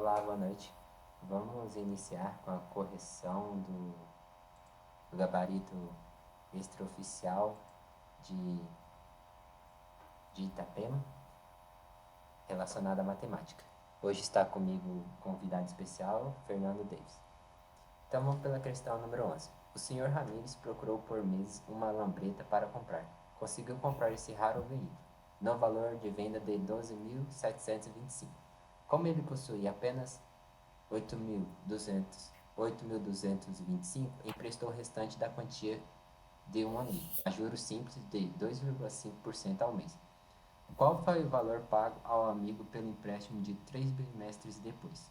Olá, boa noite. Vamos iniciar com a correção do gabarito extraoficial de, de Itapema relacionado à matemática. Hoje está comigo o convidado especial, Fernando Davis. Então vamos pela questão número 11. O Sr. Ramírez procurou por meses uma lambreta para comprar. Conseguiu comprar esse raro veículo, no valor de venda de 12.725. Como ele possuía apenas 8.225, emprestou o restante da quantia de um amigo, a juros simples de 2,5% ao mês. Qual foi o valor pago ao amigo pelo empréstimo de 3 bimestres depois?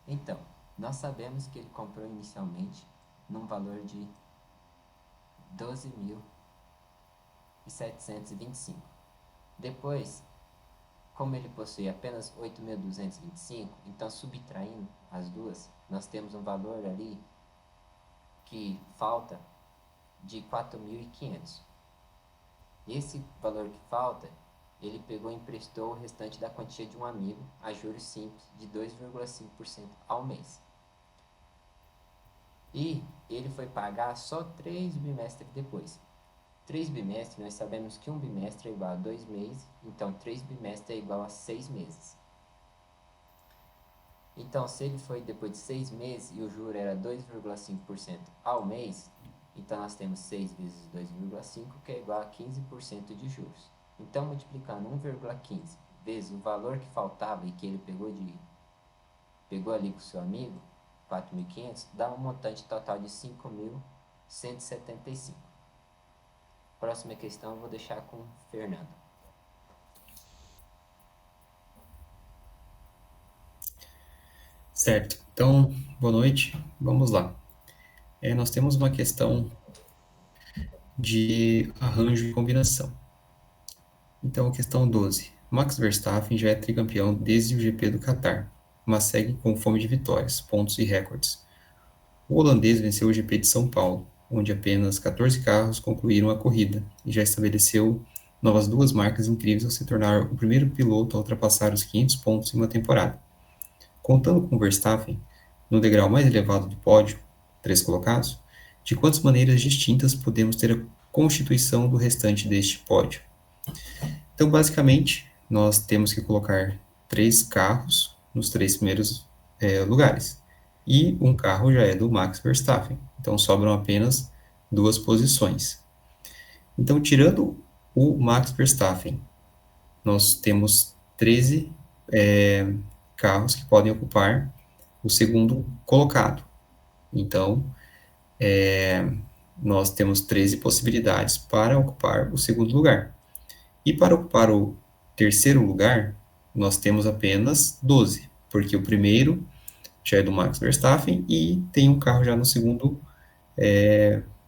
Então, nós sabemos que ele comprou inicialmente num valor de 12.725. Depois, como ele possui apenas 8.225, então subtraindo as duas, nós temos um valor ali que falta de 4.500. Esse valor que falta, ele pegou e emprestou o restante da quantia de um amigo a juros simples de 2,5% ao mês. E ele foi pagar só 3 bimestres depois. 3 bimestres, nós sabemos que um bimestre é igual a 2 meses, então 3 bimestres é igual a 6 meses. Então, se ele foi depois de 6 meses e o juro era 2,5% ao mês, então nós temos 6 vezes 2,5, que é igual a 15% de juros. Então, multiplicando 1,15 vezes o valor que faltava e que ele pegou ali com o seu amigo, 4.500, dá um montante total de 5.175. Próxima questão eu vou deixar com o Fernando. Certo. Então, boa noite. Vamos lá. Nós temos uma questão de arranjo e combinação. Então, questão 12. Max Verstappen já é tricampeão desde o GP do Catar, mas segue com fome de vitórias, pontos e recordes. O holandês venceu o GP de São Paulo, onde apenas 14 carros concluíram a corrida, e já estabeleceu novas duas marcas incríveis ao se tornar o primeiro piloto a ultrapassar os 500 pontos em uma temporada. Contando com Verstappen no degrau mais elevado do pódio, 3 colocados, de quantas maneiras distintas podemos ter a constituição do restante deste pódio? Então, basicamente, nós temos que colocar 3 carros nos 3 primeiros lugares. E um carro já é do Max Verstappen. Então, sobram apenas 2 posições. Então, tirando o Max Verstappen, nós temos 13 carros que podem ocupar o segundo colocado. Então, nós temos 13 possibilidades para ocupar o segundo lugar. E para ocupar o terceiro lugar, nós temos apenas 12, porque o primeiro já é do Max Verstappen e tem um carro já no segundo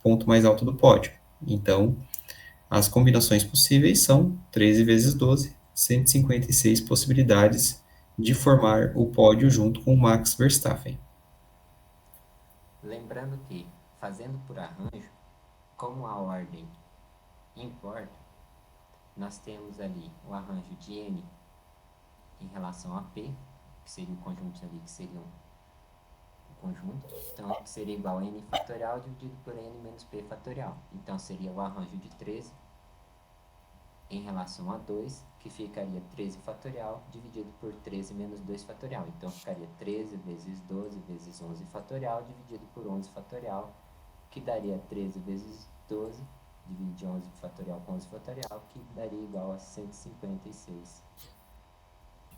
ponto mais alto do pódio. Então, as combinações possíveis são 13 vezes 12, 156 possibilidades de formar o pódio junto com o Max Verstappen. Lembrando que, fazendo por arranjo, como a ordem importa, nós temos ali o arranjo de N em relação a P, que seria o conjunto ali, que seria um conjunto, então seria igual a N fatorial dividido por N menos P fatorial. Então seria o arranjo de 13 em relação a 2, que ficaria 13 fatorial dividido por 13 menos 2 fatorial. Então ficaria 13 vezes 12 vezes 11 fatorial dividido por 11 fatorial, que daria 13 vezes 12 dividir 11 fatorial com 11 fatorial, que daria igual a 156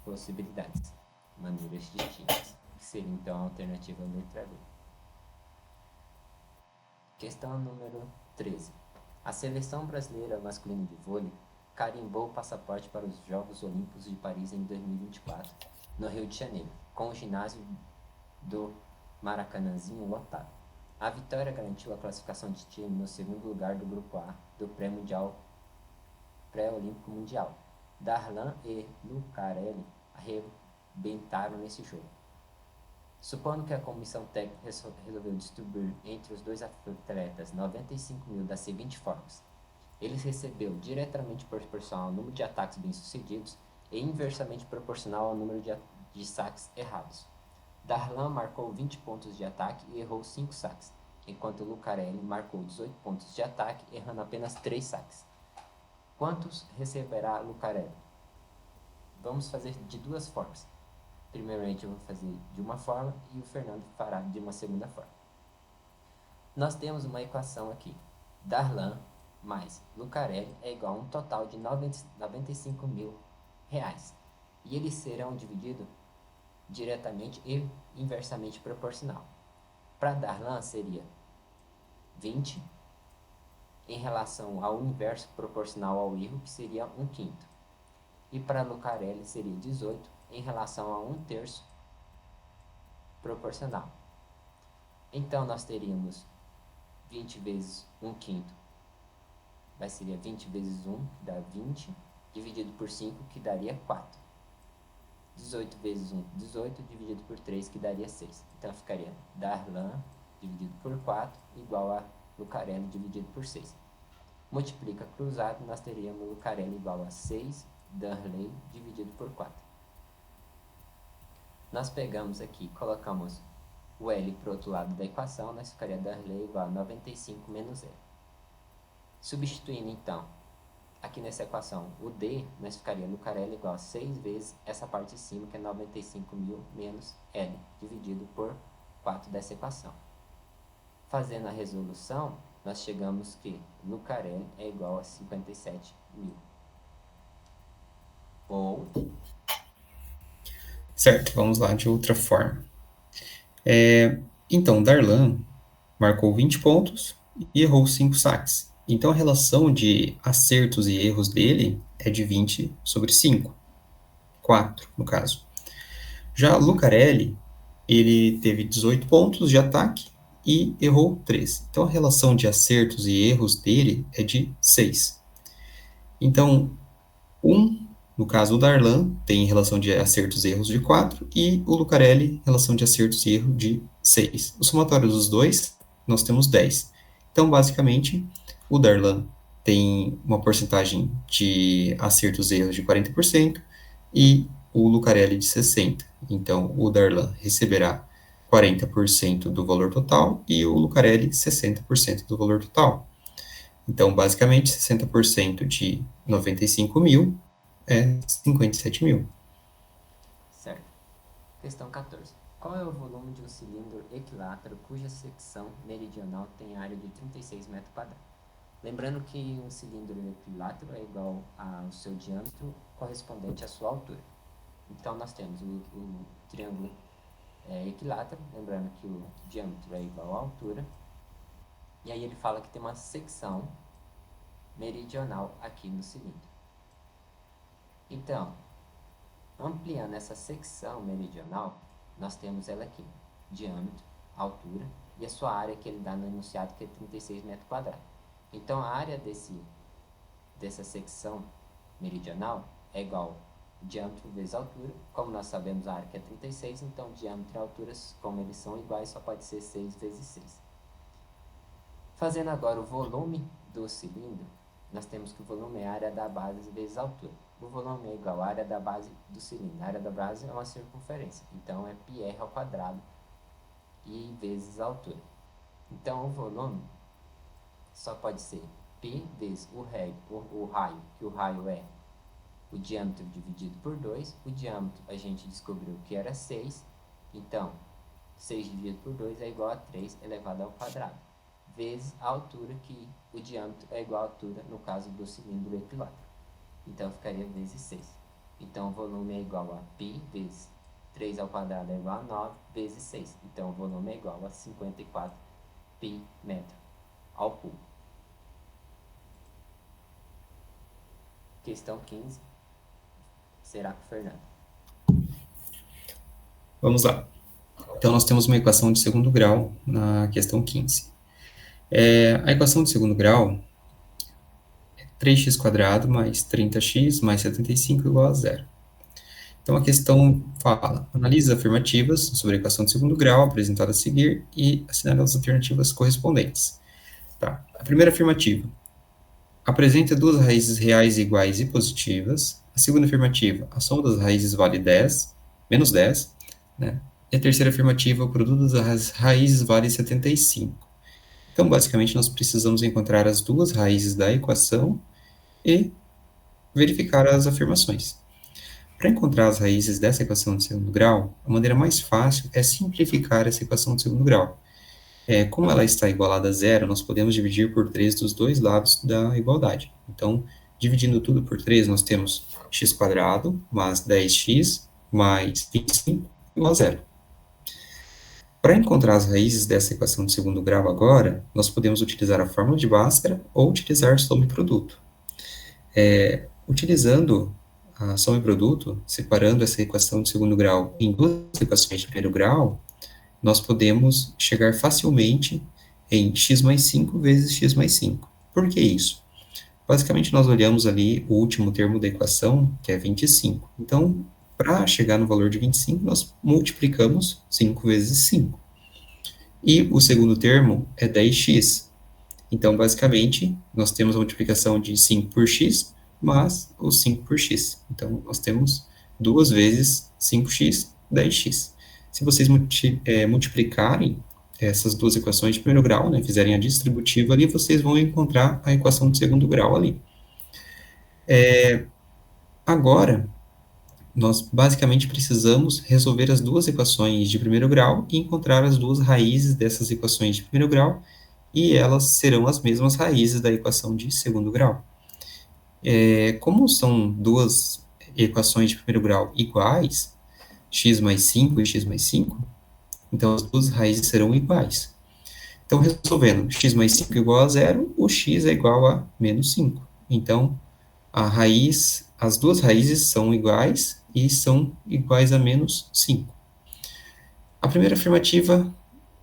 possibilidades, maneiras distintas, que seria então a alternativa letra B. Questão número 13. A seleção brasileira masculina de vôlei carimbou o passaporte para os Jogos Olímpicos de Paris em 2024, no Rio de Janeiro, com o ginásio do Maracanãzinho lotado. A vitória garantiu a classificação de time no segundo lugar do Grupo A do Pré-Olímpico Mundial. Darlan e Lucarelli arrebentaram nesse jogo. Supondo que a comissão técnica resolveu distribuir entre os dois atletas 95 mil das seguintes formas: eles receberam diretamente proporcional ao número de ataques bem-sucedidos, e inversamente proporcional ao número de saques errados. Darlan marcou 20 pontos de ataque e errou 5 saques, enquanto Lucarelli marcou 18 pontos de ataque, errando apenas 3 saques. Quantos receberá Lucarelli? Vamos fazer de duas formas. Primeiramente eu vou fazer de uma forma e o Fernando fará de uma segunda forma. Nós temos uma equação aqui. Darlan mais Lucarelli é igual a um total de 95 mil reais. E eles serão divididos diretamente e inversamente proporcional. Para Darlan seria 20 em relação ao inverso proporcional ao erro, que seria 1/5. E para Lucarelli seria 18 em relação a 1/3 proporcional. Então nós teríamos 20 vezes 1/5, seria 20 vezes 1, que dá 20, dividido por 5, que daria 4. 18 vezes 1, 18, dividido por 3, que daria 6. Então ficaria Darlan dividido por 4 igual a Lucarelli dividido por 6. Multiplica cruzado, nós teríamos Lucarelli igual a 6, Darlan dividido por 4. Nós pegamos aqui, colocamos o L para o outro lado da equação, nós ficaria Darlan igual a 95 menos L. Substituindo então, aqui nessa equação, o D, nós ficaria Lucarelli igual a 6 vezes essa parte de cima, que é 95 mil menos L, dividido por 4 dessa equação. Fazendo a resolução, nós chegamos que Lucarelli é igual a 57 mil. Ou... Certo, vamos lá de outra forma. Então, Darlan marcou 20 pontos e errou 5 saques. Então, a relação de acertos e erros dele é de 20 sobre 5. 4, no caso. Já Lucarelli, ele teve 18 pontos de ataque e errou 3. Então, a relação de acertos e erros dele é de 6. Então, no caso, o Darlan tem relação de acertos e erros de 4 e o Lucarelli, relação de acertos e erros de 6. O somatório dos dois, nós temos 10. Então, basicamente, o Darlan tem uma porcentagem de acertos e erros de 40% e o Lucarelli de 60%. Então, o Darlan receberá 40% do valor total e o Lucarelli 60% do valor total. Então, basicamente, 60% de 95 mil é 57 mil. Certo. Questão 14. Qual é o volume de um cilindro equilátero cuja secção meridional tem área de 36 metros quadrados? Lembrando que um cilindro equilátero é igual ao seu diâmetro correspondente à sua altura. Então, nós temos o triângulo equilátero, lembrando que o diâmetro é igual à altura. E aí ele fala que tem uma secção meridional aqui no cilindro. Então, ampliando essa secção meridional, nós temos ela aqui, diâmetro, altura, e a sua área que ele dá no enunciado, que é 36 metros quadrados. Então, a área dessa secção meridional é igual a diâmetro vezes altura. Como nós sabemos, a área que é 36, então diâmetro e altura, como eles são iguais, só pode ser 6 vezes 6. Fazendo agora o volume do cilindro, nós temos que o volume é a área da base vezes a altura. O volume é igual à área da base do cilindro. A área da base é uma circunferência, então é πr ao quadrado e vezes a altura. Então o volume só pode ser P vezes o raio, que o raio é o diâmetro dividido por 2. O diâmetro a gente descobriu que era 6, então 6 dividido por 2 é igual a 3 elevado ao quadrado, vezes a altura, que o diâmetro é igual à altura no caso do cilindro equilátero. Então ficaria vezes 6. Então o volume é igual a π vezes 3 ao quadrado é igual a 9 vezes 6. Então o volume é igual a 54 π metro ao cubo. Questão 15. Será com o Fernando. Vamos lá. Então, nós temos uma equação de segundo grau na questão 15. A equação de segundo grau é 3x² mais 30x mais 75 igual a 0. Então, a questão fala: analisa as afirmativas sobre a equação de segundo grau apresentada a seguir e assinale as alternativas correspondentes. Tá. A primeira afirmativa: apresenta duas raízes reais iguais e positivas, A segunda afirmativa, a soma das raízes vale 10, menos 10, né? E a terceira afirmativa, o produto das raízes vale 75. Então, basicamente, nós precisamos encontrar as duas raízes da equação e verificar as afirmações. Para encontrar as raízes dessa equação de segundo grau, a maneira mais fácil é simplificar essa equação de segundo grau. Como ela está igualada a zero, nós podemos dividir por 3 dos dois lados da igualdade. Então, dividindo tudo por 3, nós temos x² mais 10x mais 25 igual a zero. Para encontrar as raízes dessa equação de segundo grau agora, nós podemos utilizar a fórmula de Bhaskara ou utilizar soma e produto. Utilizando a soma e produto, separando essa equação de segundo grau em duas equações de primeiro grau, nós podemos chegar facilmente em x mais 5 vezes x mais 5. Por que isso? Basicamente, nós olhamos ali o último termo da equação, que é 25. Então, para chegar no valor de 25, nós multiplicamos 5 vezes 5. E o segundo termo é 10x. Então, basicamente, nós temos a multiplicação de 5 por x, mais o 5 por x. Então, nós temos 2 vezes 5x, 10x. Se vocês multiplicarem essas duas equações de primeiro grau, né, fizerem a distributiva ali, vocês vão encontrar a equação de segundo grau ali. Agora, nós basicamente precisamos resolver as duas equações de primeiro grau e encontrar as duas raízes dessas equações de primeiro grau, e elas serão as mesmas raízes da equação de segundo grau. Como são duas equações de primeiro grau iguais, x mais 5 e x mais 5, então as duas raízes serão iguais. Então, resolvendo, x mais 5 igual a zero, o x é igual a menos 5. Então, as duas raízes são iguais e são iguais a menos 5. A primeira afirmativa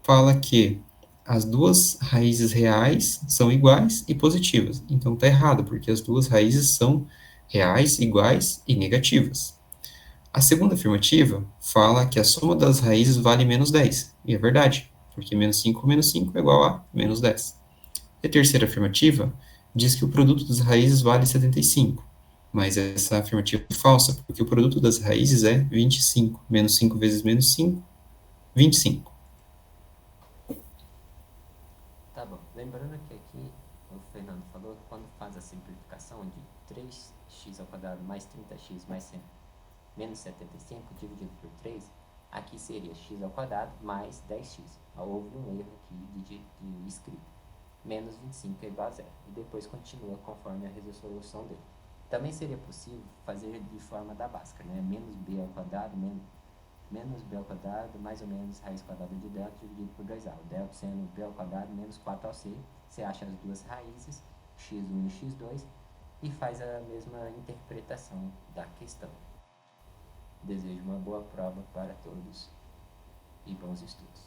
fala que as duas raízes reais são iguais e positivas. Então está errado, porque as duas raízes são reais, iguais e negativas. A segunda afirmativa fala que a soma das raízes vale menos 10. E é verdade, porque menos 5 é igual a menos 10. E a terceira afirmativa diz que o produto das raízes vale 75. Mas essa afirmativa é falsa, porque o produto das raízes é 25. Menos 5 vezes menos 5, 25. Tá bom. Lembrando que aqui o Fernando falou que quando faz a simplificação de 3x² mais 30x mais 100, menos 75 dividido por 3, aqui seria x² mais 10x. Houve um erro aqui de escrita. Menos 25 é igual a zero. E depois continua conforme a resolução dele. Também seria possível fazer de forma da Bhaskara, né? Menos b ao quadrado, menos b ao quadrado, mais ou menos raiz quadrada de delta dividido por 2a. O delta sendo b ao quadrado menos 4ac. Você acha as duas raízes, x1 e x2, e faz a mesma interpretação da questão. Desejo uma boa prova para todos e bons estudos.